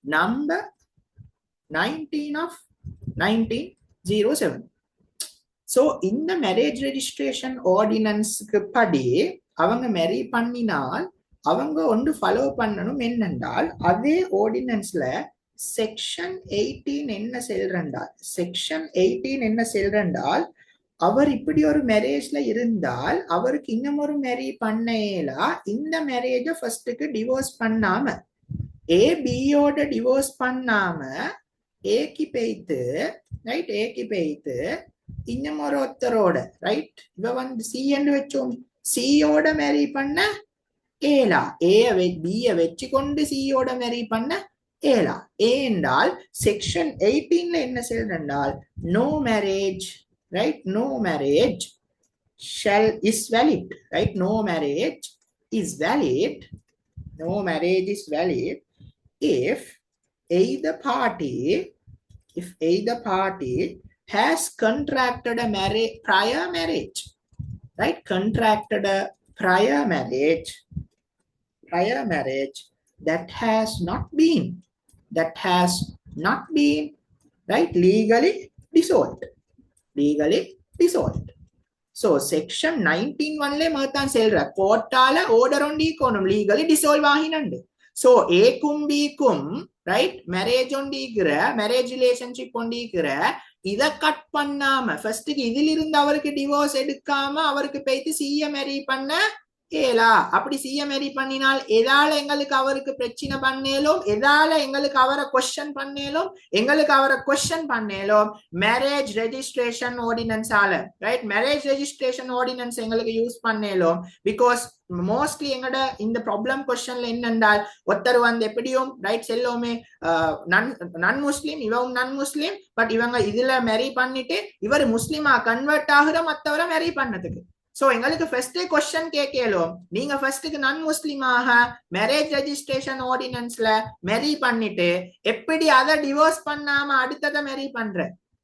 [SPEAKER 1] number 19 of 1907. So இந்த மேரேஜ் ரெஜிஸ்ட்ரேஷன் ஆர்டினன்ஸ்க்கு படி அவங்க மேரி பண்ணினால் அவங்க ஒன்று ஃபாலோ பண்ணணும். என்னென்றால் அதே ஆர்டினன்ஸ்ல செக்ஷன் 18 என்ன சொல்றேன்டால், செக்ஷன் 18 என்ன சொல்றேன்டால் அவர் இப்படி ஒரு மேரேஜ்ல இருந்தால் அவருக்கு இன்னும் ஒரு மேரி பண்ணேலா, இந்த மேரேஜ ஃபர்ஸ்ட்டுக்கு டிவோர்ஸ் பண்ணாம ஏ பியோட டிவோர்ஸ் பண்ணாம ஏக்கு பெய்த்து, ரைட், ஏக்கு பெய்த்து இன்னும் ஒரு ஒருத்தரோட, ரைட், இவ வந்து சி என்று வச்சோம், சியோட மேரி பண்ண ஏலா, பிய வச்சு கொண்டு சியோட மேரி பண்ண ஏலா. ஏண்டால் செக்ஷன் 18ல என்ன சொல்றால் no marriage, right, no marriage is valid, right? No marriage is valid, no marriage is valid if either party if either party has contracted a prior marriage, right? Contracted a prior marriage that has not been right, legally dissolved. So section 19 மகத்தான் செல்ற கோர்ட்டால order ஒண்டி இருக்கணும் legally dissolve ஆகினண்டு. So ஏக்கும் பிக்கும் right marriage ஒண்டிக்கிற marriage relationship ஒண்டிக்கிற இத கட் பண்ணாம ஃபர்ஸ்ட்டுக்கு இதில் இருந்து அவருக்கு டிவோர்ஸ் எடுக்காம அவருக்கு போயிட்டு சிஏ மேரி பண்ண ஏலா. அப்படி சிஏ மேரி பண்ணினால் எதால எங்களுக்கு அவருக்கு பிரச்சனை பண்ணேலும், எதால எங்களுக்கு அவரை கொஸ்டின் பண்ணேலும் மேரேஜ் ரெஜிஸ்ட்ரேஷன் ஆர்டினன்ஸ் ஆல, ரைட்? மேரேஜ் ரெஜிஸ்ட்ரேஷன் ஆர்டினன்ஸ் எங்களுக்கு யூஸ் பண்ணேலும். பிகாஸ் மோஸ்ட்லி எங்கட இந்த ப்ராப்ளம் கொஸ்டின்ல என்னென்றால் ஒருத்தர் வந்து எப்படியும் ரைட் செல்லோமே நான் முஸ்லீம், இவங்க நான் முஸ்லீம், பட் இவங்க இதுல மேரி பண்ணிட்டு இவர் முஸ்லீமா கன்வெர்ட் ஆகுற மத்தவரை மேரி பண்ணதுக்கு. சோ எங்களுக்கு ஃபர்ஸ்ட் क्वेश्चन கேட்கலும், நீங்க ஃபர்ஸ்ட்க்கு நான் முஸ்லிமாக மேரேஜ் ரெஜிஸ்ட்ரேஷன் ஆர்டினன்ஸ்ல மேரி பண்ணிட்டு எப்படி அத டிவோர்ஸ் பண்ணாம அடுத்தத மேரி பண்ற,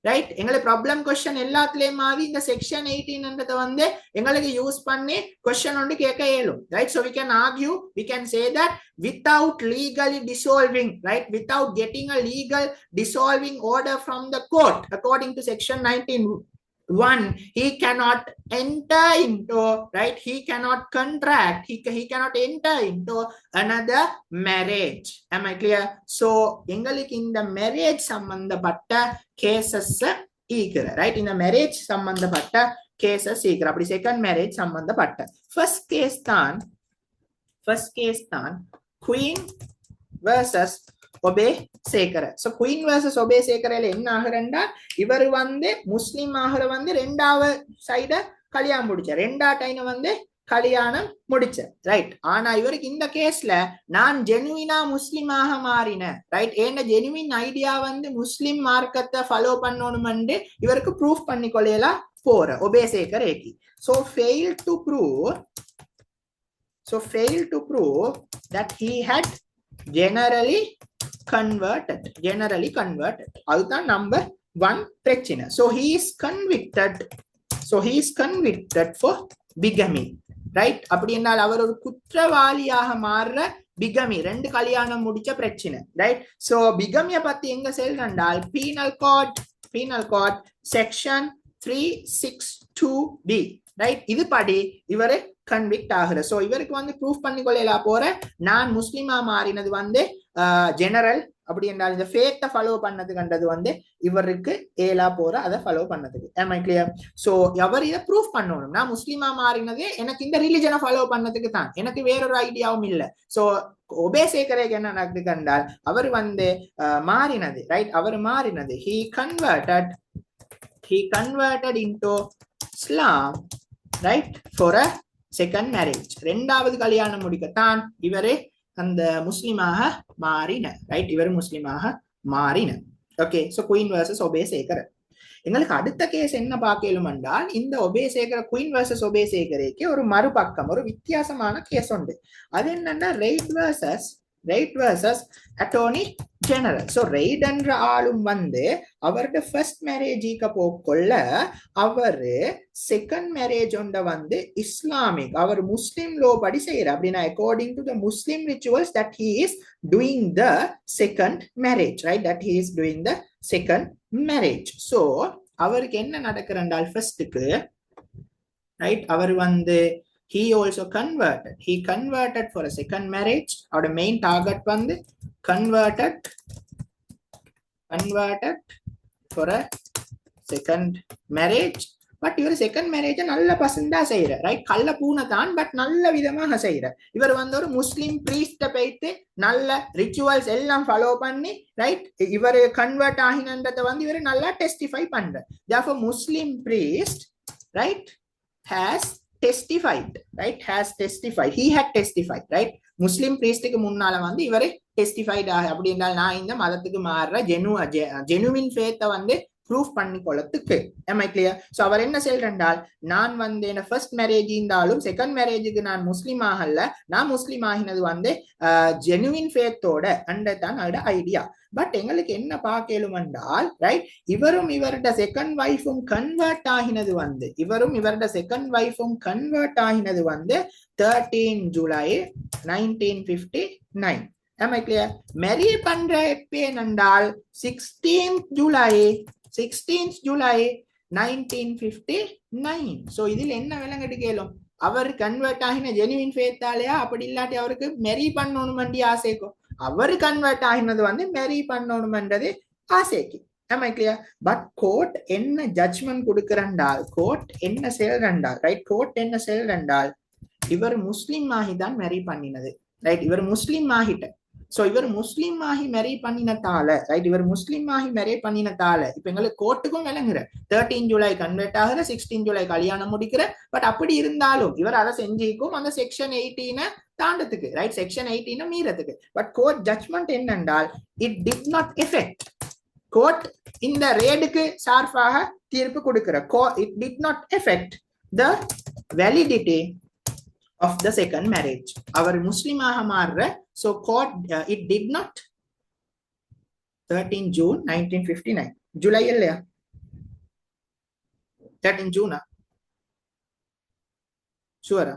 [SPEAKER 1] ரைட்? எங்களுக்கு ப்ராப்ளம் क्वेश्चन எல்லாத்துலயும் மாதிரி இந்த செக்ஷன் 18ன்றத வந்து எங்களுக்கு யூஸ் பண்ணி क्वेश्चन ஒன்று கேட்க இயலும், right? So we can argue, we can say that without legally dissolving, right, without getting a legal dissolving order from the court according to section 19(1), he cannot enter into, right, he cannot contract, he cannot enter into another marriage. Am I clear? So engalukku inda marriage sambandhapatta cases ikra, right? In the marriage sambandhapatta cases ikra. Apdi second marriage sambandhapatta first case than Queen versus Obeyesekere. So queen versus ஒபே சேகரையில என்ன ஆகுறண்டா, இவர் வந்து முஸ்லிம் ஆகுற வந்து ரெண்டாவது சைட கல்யாணம் முடிச்சார், ரெண்டாவது டைம் வந்து கல்யாணம் முடிச்சார், ரைட்? ஆனா இவருக்கு இந்த கேஸ்ல நான் ஜெனுவினா முஸ்லிமாக மாறினேன், ரைட்? ஏன்னா ஜெனுவின் ஐடியா வந்து முஸ்லிம் மார்க்கத்தை ஃபாலோ பண்ணணும்னு இவருக்கு ப்ரூஃப் பண்ணி கொள்ளையலாம் போற ஒபே சேகர் ஏகி. So fail to prove that he had generally converted. அதுதான் நம்பர் 1 பிரச்சனை. So he is convicted for bigamy, right? அப்படி என்றால் அவர் ஒரு குற்றவாளியாக மாறுற பிகமி, ரெண்டு கல்யாணம் முடிச்ச பிரச்சனை, ரைட்? சோ பிகமிய பத்தி எங்க செல்றால் penal code section 362B, right? இது படி இவரு கன்விக்ட் ஆகுற. சோ இவருக்கு வந்து ப்ரூஃப் பண்ணி கொள்ளலாம் போற நான் முஸ்லிமா மாறினது வந்து ஜெனரல், அப்படி என்றால் இந்த ஃபேத்தை ஃபாலோ பண்ணது கண்டது வந்து இவருக்கு ஏலா போற அதை ஃபாலோ பண்ணதுக்கு. am I clear? சோ அவர் இதை ப்ரூஃப் பண்ணணும், நான் முஸ்லிமா மாறினது எனக்கு இந்த ரிலிஜனை ஃபாலோ பண்ணதுக்கு தான், எனக்கு வேறொரு ஐடியாவும் இல்லை. சோ ஒபே சேகரேக்கு என்ன நடக்குது கண்டால் அவர் வந்து மாறினது, ரைட்? அவர் மாறினது he converted into Islam, right, for a second marriage. ரெண்டாவது கல்யாணம் முடிக்கத்தான் இவரே அந்த முஸ்லிமாக மாறின, ரைட்? இவர் முஸ்லிமாக மாறின. Okay, so queen versus Obeyesekere. எங்களுக்கு அடுத்த கேஸ் என்ன பார்க்கலும் என்றால் இந்த ஒபே சேகர் குயின் வர்சஸ் ஒபே சேகரேக்கு ஒரு மறுபக்கம், ஒரு வித்தியாசமான கேஸ் உண்டு. அது என்னன்னா Reid versus attorney general. So Reid என்ற ஆளும் வந்து அவருடைய ஃபர்ஸ்ட் மேரேஜிக்க போக்குள்ள அவரு செகண்ட் மேரேஜ் ஒண்ட வந்து இஸ்லாமிக் அவர் முஸ்லிம் லோ படி செய்யற. அப்படின்னா according to the Muslim rituals that he is doing the second marriage, right? That he is doing the second marriage. So அவருக்கு என்ன நடக்கிறண்டால் ஃபர்ஸ்ட்டுக்கு, ரைட், அவர் வந்து he also converted for a second marriage. Our main target வந்து converted for a second marriage. But இவர் second marriage நல்ல பசந்தா செய்யற, right? கள்ள பூனை தான், பட் நல்ல விதமாக செய்யற. இவர் வந்து ஒரு முஸ்லிம் பிரீஸ்ட போயிட்டு நல்ல ரிச்சுவல்ஸ் எல்லாம் ஃபாலோ பண்ணி, ரைட், இவர் கன்வெர்ட் ஆகினன்றதை வந்து இவர் நல்லா டெஸ்டிஃபை பண்ற. therefore muslim priest, right, has testified, he had testified, right? முஸ்லிம் பிரீஸ்டுக்கு முன்னால வந்து இவரு டெஸ்டிஃபைட் ஆக, அப்படி என்றால் நான் இந்த மதத்துக்கு மாறுற ஜெனுவின் ஃபேத்தை வந்து ப்ரூஃப் பண்ணிக்கொள்ளத்துக்கு. am I clear? சோ அவர் என்ன சொல்றால், நான் வந்து என்ன ஃபர்ஸ்ட் மேரேஜ் இருந்தாலும் செகண்ட் மேரேஜுக்கு நான் முஸ்லீம் ஆகல, நான் முஸ்லீம் ஆகினது வந்து ஜெனுவின் ஃபேத்தோட தான் அவரோட ஐடியா. பட் எங்களுக்கு என்ன பார்க்கலும் என்றால், ரைட், இவரும் இவருடைய செகண்ட் வைஃபும் கன்வெர்ட் ஆகினது வந்து 13 ஜூலை 1959. am I clear? மேரி பண்ற எப்ப என்றால் 16th ஜூலை 1959. சோ இதில் என்ன விளங்கட்டு கேளும், அவர் கன்வெர்ட் ஆகின ஜெனுவின் ஃபேத்தாலயா, அப்படி இல்லாட்டி அவருக்கு மேரி பண்ணணும்னு ஆசைக்கும். அவர் கன்வெர்ட் ஆகினது வந்து மேரி பண்ணணும்ன்றது ஆசைக்கு. am I clear? But court என்ன ஜட்ஜ்மெண்ட் கொடுக்கிறண்டால், கோர்ட் என்ன செயல்ண்டால், ரைட், கோர்ட் என்ன செயல்ண்டால், இவர் முஸ்லிம் ஆகிதான் மேரி பண்ணினது, ரைட், இவர் முஸ்லிம் ஆகிட்ட. சோ இவர் முஸ்லிம் ஆகி மேரி பண்ணினதால, ரைட், இவர் முஸ்லிம் ஆகி மேரி பண்ணினதால இப்ப எங்களுக்கு கோர்ட்டுக்கும் விளங்குற 13 ஜூலை கன்வெர்ட் ஆகுற, 16 ஜூலை கல்யாணம் முடிக்கிற. பட் அப்படி இருந்தாலும் இவர் அதை செஞ்சிக்கும் அந்த செக்ஷன் 18 தாண்டத்துக்கு, ரைட், செக்ஷன் 18 மீறத்துக்கு. பட் கோர்ட் ஜட்ஜ்மெண்ட் என்னென்றால், it did not effect. Court இந்த ரேடுக்கு சார்பாக தீர்ப்பு கொடுக்கிற, it did not effect the validity of the second marriage. அவர் முஸ்லிமாக மாறுற. so court it did not 13 June 1959 July இல்லையா, 13 ஜூனா ஷுவரா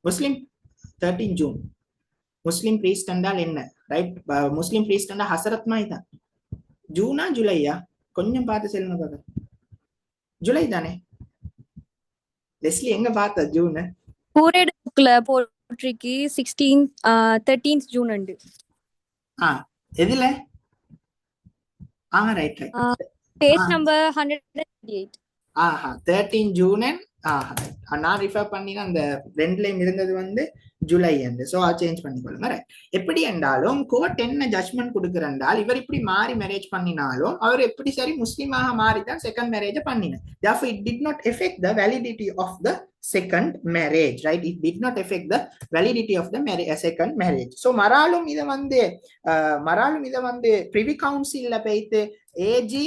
[SPEAKER 1] முஸ்லிம் 13 ஜூன். முஸ்லிம் பிரீஸ்ட் என்றால் என்ன, ரைட், முஸ்லிம் பிரீஸ்ட் என்றால் ஹசரத் மாய் தான். ஜூனா ஜூலையா, கொஞ்சம் பார்த்து சொல்லுங்க பாக்க. ஜூலை தானே லெஸ்லி, எங்க பார்த்த ஜூன்
[SPEAKER 3] கோரேட் புக்ல போட்ரிக்கு 13th ஜூன் உண்டு.
[SPEAKER 1] எதுல? Right right,
[SPEAKER 3] page number 138.
[SPEAKER 1] 13 June. நான் ரிஃபர் பண்ணின அந்த ரெண்டுலயும் இருந்தது வந்து ஜூலை என்று. சோ அதை சேஞ்ச் பண்ணிக்கொள்ளுங்க. எப்படி என்றாலும் கோர்ட் என்ன ஜட்ஜ்மெண்ட் கொடுக்குறால், இவர் இப்படி மாறி மேரேஜ் பண்ணினாலும் அவர் எப்படி சரி முஸ்லீமாக மாறிதான் செகண்ட் மேரேஜ் பண்ணினார். therefore it did not affect the validity of the second marriage, right? It did not affect the validity of the second marriage. so மறாலும் இத வந்து privy councilல போயிட்டு ஏஜி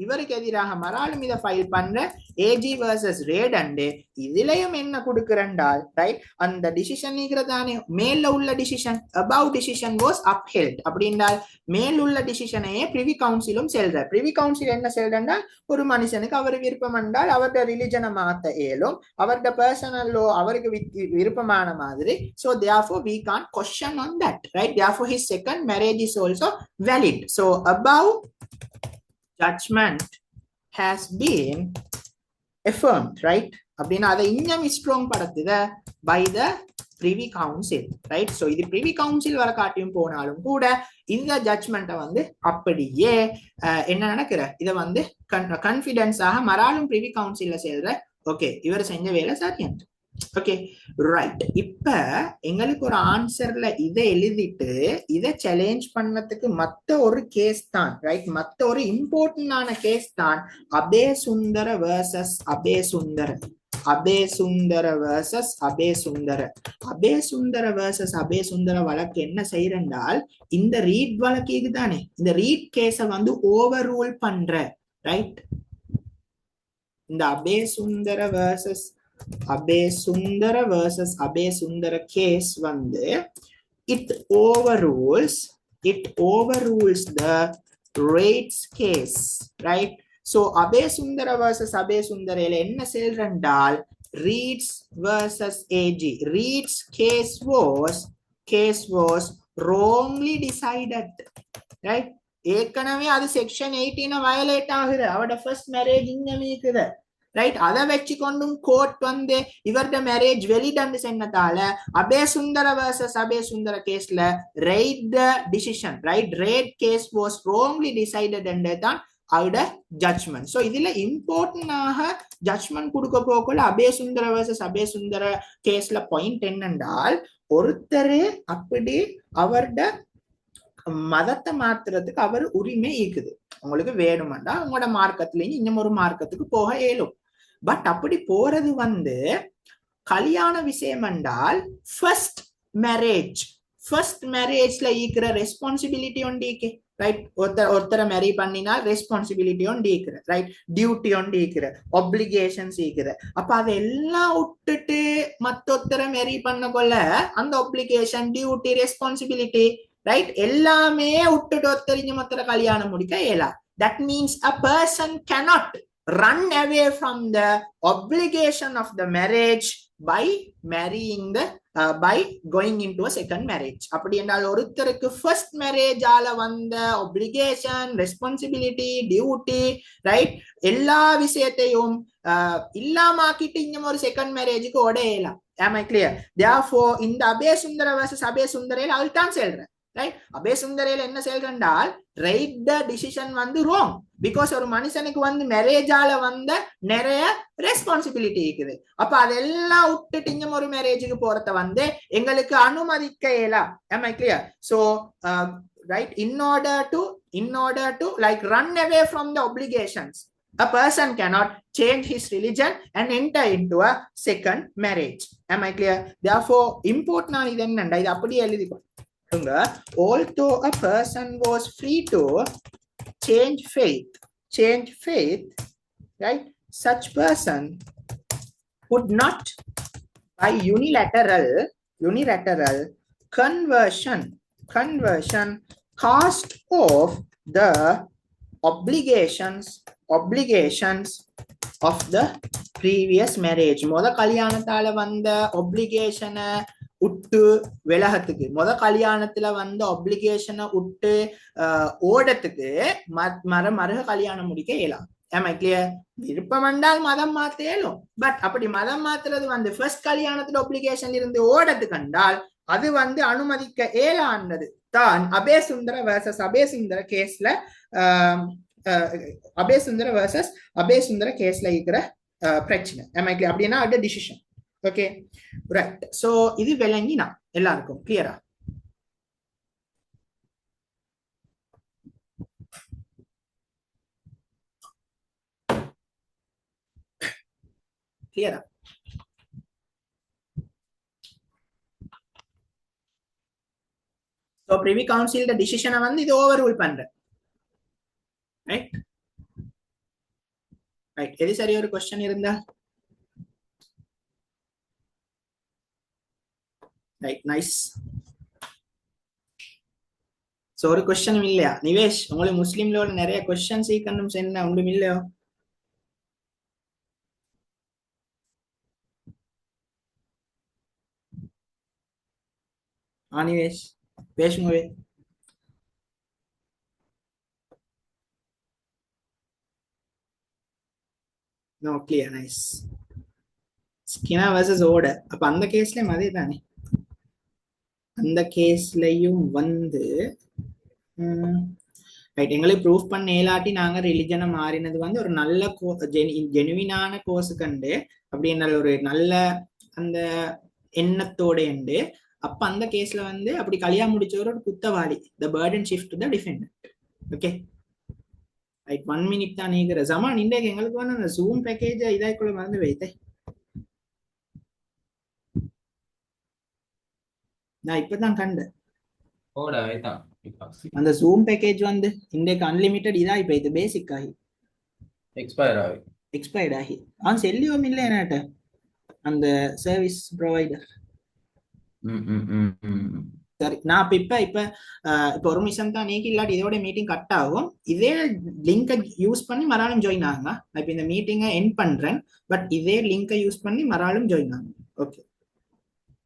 [SPEAKER 1] இவருக்கு எதிராக மறாலும் இதை ஃபைல் பண்ற ஏஜி வர்சஸ் ரேட் அண்டு இதுலயும் என்ன கொடுக்கிறண்டால், ரைட், அந்த டிசிஷன் தானே மேல உள்ள decision, above decision was upheld அப்படின்றால் மேல் உள்ள டிசிஷனையே பிரிவி கவுன்சிலும் செல்ற. பிரிவி கவுன்சில் என்ன செல்றால், ஒரு மனுஷனுக்கு அவர் விருப்பம் என்றால் அவருடைய ரிலிஜனை மாத்த இயலும், அவருடைய பர்சனல் லோ அவருக்கு விருப்பமான மாதிரி. so therefore we can't question on that, right? therefore his second marriage is also valid. so above judgment has been affirmed, right? அப்படின்னா அதை இன்னும் strong படுத்துத by the privy council, right? so இது privy council வர காட்டியும் போனாலும் கூட இந்த ஜட்ஜ்மெண்ட்டை வந்து அப்படியே என்ன நடக்கிற, இதை வந்து கான்ஃபிடன்ஸாக மறாலும் privy councilல சேர்ற. ஓகே, இவர் செஞ்ச வேலை சரியா. Okay right. இப்ப எங்களுக்கு ஒரு ஆன்சர்ல இதை எழுதிட்டு இதை சேலஞ்ச் பண்ணதுக்கு மத்த ஒரு கேஸ் தான், ரைட், மத்த ஒரு இம்பார்ட்டன்டான கேஸ் தான் அபே சுந்தர வர்சஸ் அபே சுந்தர. அபே சுந்தர வர்சஸ் அபே சுந்தர. அபே சுந்தர வர்சஸ் அபே சுந்தர வழக்கு என்ன செய்யறால், இந்த ரீட் வழக்கு தானே, இந்த ரீட் கேஸ வந்து ஓவர் ரூல் பண்ற, ரைட். இந்த அபே சுந்தர வர்சஸ் அபே சுந்தர versus அபே சுந்தர கேஸ் வந்து it overrules the rates case, right? so Abeysundara versus அபே சுந்தரல என்ன சொல்றண்டால், Reeds versus AG, Reeds case was wrongly decided, right? ஏற்கனவே அது செக்ஷன் 18 வயலேட் ஆகுது, அவட ஃபர்ஸ்ட் மேரேஜ் இங்க மீக்குது, ரைட். அதை வச்சு கொண்டும் கோர்ட் வந்து இவருடைய மேரேஜ் வெளிடன்னு சொன்னதால அபே சுந்தர வர்சஸ் அபே சுந்தர கேஸ்ல ரைட் டிசிஷன், ரைட், ரேட் கேஸ் வாஸ் ராங்லி டிசைடட் தான் அவட ஜட்ஜ்மெண்ட். சோ இதுல இம்பார்ட்டன்டாக ஜட்ஜ்மெண்ட் கொடுக்க போகல அபே சுந்தர வர்சஸ் அபே சுந்தர கேஸ்ல பாயிண்ட் என்னென்றால், ஒருத்தர் அப்படி அவருடைய மதத்தை மாத்துறதுக்கு அவர் உரிமை இருக்குது. உங்களுக்கு வேணுமெண்டா உங்களோட மார்க்கத்திலேயும் இன்னும் ஒரு மார்க்கத்துக்கு போக இயலும். பட் அப்படி போறது வந்து கல்யாண விஷயம் என்றால் ஃபர்ஸ்ட் ஃபர்ஸ்ட் மேரேஜ்ல ஈக்கிற ரெஸ்பான்சிபிலிட்டி ஒன்று ஈக்கே ரைட். ஒருத்தரை மேரி பண்ணினால் ரெஸ்பான்சிபிலிட்டி ஒன்று ஈக்கிற ரைட், டியூட்டி ஒன்று ஈக்கிற, ஒப்ளிகேஷன்ஸ் ஈக்கிற. அப்ப அதெல்லாம் விட்டுட்டு மத்தொத்தரை மேரி பண்ண கொள்ள அந்த ஒப்ளிகேஷன், டியூட்டி, ரெஸ்பான்சிபிலிட்டி ரைட் எல்லாமே விட்டுட்டு ஒருத்தரிஞ்ச மொத்தர கல்யாணம் முடிக்க இயலா. That means a person cannot run away from the obligation of the marriage by marrying the by going into a second marriage. அப்படி என்றால் ஒருத்தருக்கு ஃபர்ஸ்ட் மேரேஜ் ஆல வந்த obligation, responsibility, duty ரைட் எல்லா விஷயத்தையும் இல்லாமாக்கிட்டு இன்னும் ஒரு செகண்ட் மேரேஜுக்கு ஓடையலாம். Am I clear? Therefore இந்த அபேசுந்தர versus அபேசுந்தரையில் அதுதான் சொல்றேன் ரைட். அபேசுந்தரையில என்ன சொல்றால் ரைட் த டிசிஷன் வந்து ராங். பிகாஸ் ஒரு மனுஷனுக்கு வந்து மேரேஜால வந்த நிறைய ரெஸ்பான்சிபிலிட்டி இருக்குது. அப்ப அதெல்லாம் விட்டுட்டு இன்னும் ஒரு மேரேஜுக்கு போறத வந்து எங்களுக்கு அனுமதிக்க இயலாம். Am I clear? So right, in order to like run away from the obligations, a person cannot change his religion and enter into a second marriage. Am I clear? Therefore important இது என்னண்டா இது அப்படியே எழுதிக்கோ. Although a person was free to change faith, right? Such person would not by unilateral conversion cast off the obligations of the previous marriage. மொத கல்யாணத்தால வந்த obligation-ஐ உட்டு விலகத்துக்கு, முத கல்யாணத்துல வந்த ஒப்ளிகேஷனை விட்டு ஓடத்துக்கு மறுக கல்யாணம் முடிக்க இயலாம். Am I clear? விருப்பம் என்றால் மதம் மாத்த இயலும். பட் அப்படி மதம் மாத்துறது வந்து ஃபர்ஸ்ட் கல்யாணத்துல ஒப்ளிகேஷன் இருந்து ஓடத்து கண்டால் அது வந்து அனுமதிக்க இயலான்றது தான் அபேசுந்தர versus அபேசுந்தர கேஸ்ல அபேசுந்தர versus அபேசுந்தர கேஸ்ல இருக்கிற பிரச்சனை. Am I clear? அப்படின்னா அது டிசிஷன். Okay right. சோ இது விளங்கினா எல்லாருக்கும் கிளியரா? கிளியரா? சோ பிரிவி கவுன்சில் டிசிஷனை வந்து இது ஓவர் ரூல் பண்ற ரைட். ரைட், எது சரி ஒரு क्वेश्चन இருந்தா ரைட். நைஸ். சோ ஒரு क्वेश्चन இல்லையா நிவேஷ்? உங்களுக்கு முஸ்லிம்ல நிறைய क्वेश्चंस ஈக்கணும் என்ன ஒண்ணும் இல்லையோ? நிவேஷ் பேசுங்க. No clear. நைஸ். ஸ்கினா versus ஓட. அப்ப அந்த கேஸ்லயும் அதே தானே, அந்த கேஸ்லயும் வந்து ரைட் எங்களுக்கு ப்ரூஃப் பண்ண இயலாட்டி நாங்க ரிலிஜனை மாறினது வந்து ஒரு நல்ல ஜெனுவினான கோர்ஸ் கண்டு அப்படின்ற ஒரு நல்ல அந்த எண்ணத்தோட உண்டு. அப்ப அந்த கேஸ்ல வந்து அப்படி கல்யாணம் முடிச்சவர் ஒரு குத்தவாளி. the burden shift to the defendant. Okay right. 1 minute தான் நீங்க ஜமான் இன்றைக்கு எங்களுக்கு வந்து அந்த ஜூம் பேக்கேஜ் இதாய்க்குள்ள மறந்து வைத்தே. நான் இப்பதான் கண்டேன். அந்த ஜூம் பேக்கேஜ் வந்து இன்றைக்கு அன்லிமிட்டட் இதா இப்ப இது பேசிக் ஆகி எக்ஸ்பயர்ட் ஆகி செல்லியும் இல்லை என்னட்ட அந்த சர்வீஸ் ப்ரொவைடர். சரி, நான் இப்ப ஒரு நிமிஷம் தான் நீக்கி இல்லாட்டி இதோட மீட்டிங் கட் ஆகும். இதே லிங்கை யூஸ் பண்ணி மறாலும் ஜாயின் ஆகுங்க. நான் இப்ப இந்த மீட்டிங்கை எண்ட் பண்றேன். பட் இதே லிங்கை யூஸ் பண்ணி மறாலும் ஜாயின் ஆகும். ஓகே.